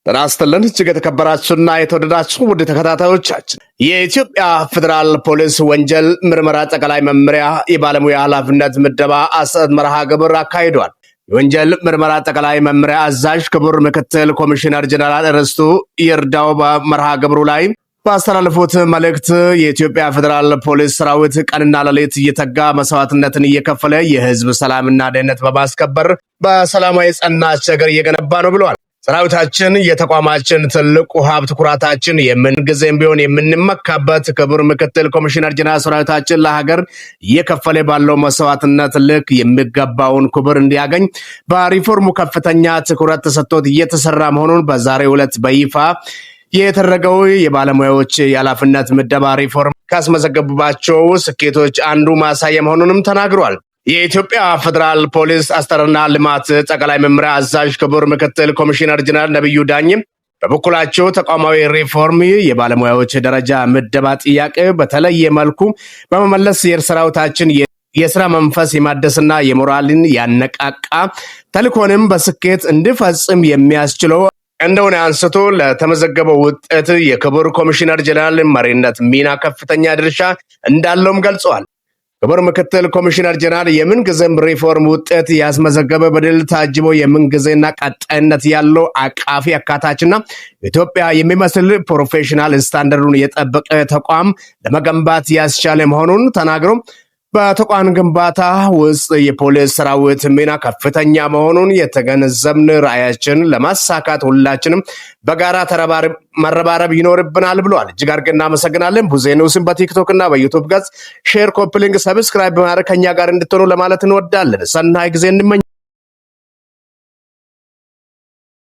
ጤና ይስጥልን እጅግ የተከበራችሁና የተወደዳችሁ ውድ ተከታታዮቻችን የኢትዮጵያ ፌደራል ፖሊስ ወንጀል ምርመራ ጠቅላይ መምሪያ የባለሙያ ኃላፊነት ምደባ አሰጣጥ መርሃ ግብር አካሂዷል። የወንጀል ምርመራ ጠቅላይ መምሪያ አዛዥ ክቡር ምክትል ኮሚሽነር ጀነራል ርስቱ ይርዳው በመርሃ ግብሩ ላይ ባስተላለፉት መልእክት የኢትዮጵያ ፌደራል ፖሊስ ሰራዊት ቀንና ሌሊት እየተጋ መስዋዕትነትን እየከፈለ የህዝብ ሰላምና ደህንነት በማስከበር በሰላማዊ ጸናች ሀገር እየገነባ ነው ብለዋል። ሰራዊታችን የተቋማችን ትልቁ ሀብት ኩራታችን የምንጊዜም ቢሆን የምንመካበት ክቡር ምክትል ኮሚሽነር ጀነራል ሰራዊታችን ለሀገር እየከፈለ ባለው መስዋዕትነት ልክ የሚገባውን ክብር እንዲያገኝ በሪፎርሙ ከፍተኛ ትኩረት ተሰጥቶት እየተሰራ መሆኑን በዛሬው ዕለት በይፋ የተደረገው የባለሙያዎች የኃላፊነት ምደባ ሪፎርም ካስመዘገቡባቸው ስኬቶች አንዱ ማሳያ መሆኑንም ተናግሯል። የኢትዮጵያ ፌደራል ፖሊስ አስተዳደርና ልማት ጠቅላይ መምሪያ አዛዥ ክቡር ምክትል ኮሚሽነር ጀነራል ነብዩ ዳኝም በበኩላቸው ተቋማዊ ሪፎርም የባለሙያዎች ደረጃ ምደባ ጥያቄ በተለየ መልኩ በመመለስ የሰራዊታችን የስራ መንፈስ የማደስና የሞራልን ያነቃቃ ተልእኮንም በስኬት እንዲፈጽም የሚያስችለው እንደሆነ አንስቶ ለተመዘገበው ውጤት የክቡር ኮሚሽነር ጀነራል መሪነት ሚና ከፍተኛ ድርሻ እንዳለውም ገልጸዋል። ክቡር ምክትል ኮሚሽነር ጀነራል የምንጊዜም ሪፎርም ውጤት ያስመዘገበ በድል ታጅቦ የምንጊዜና ቀጣይነት ያለው አቃፊ አካታችና ኢትዮጵያ የሚመስል ፕሮፌሽናል ስታንዳርዱን የጠበቀ ተቋም ለመገንባት ያስቻለ መሆኑን ተናግሮ በተቋም ግንባታ ውስጥ የፖሊስ ሰራዊት ሚና ከፍተኛ መሆኑን የተገነዘብን ራዕያችን ለማሳካት ሁላችንም በጋራ መረባረብ ይኖርብናል ብለዋል። እጅግ አድርገን እናመሰግናለን። ቡዜ ኒውስን በቲክቶክ እና በዩቲዩብ ገጽ ሼር፣ ኮፒ ሊንክ፣ ሰብስክራይብ በማድረግ ከኛ ጋር እንድትሆኑ ለማለት እንወዳለን። ሰናይ ጊዜ እንመኛለን።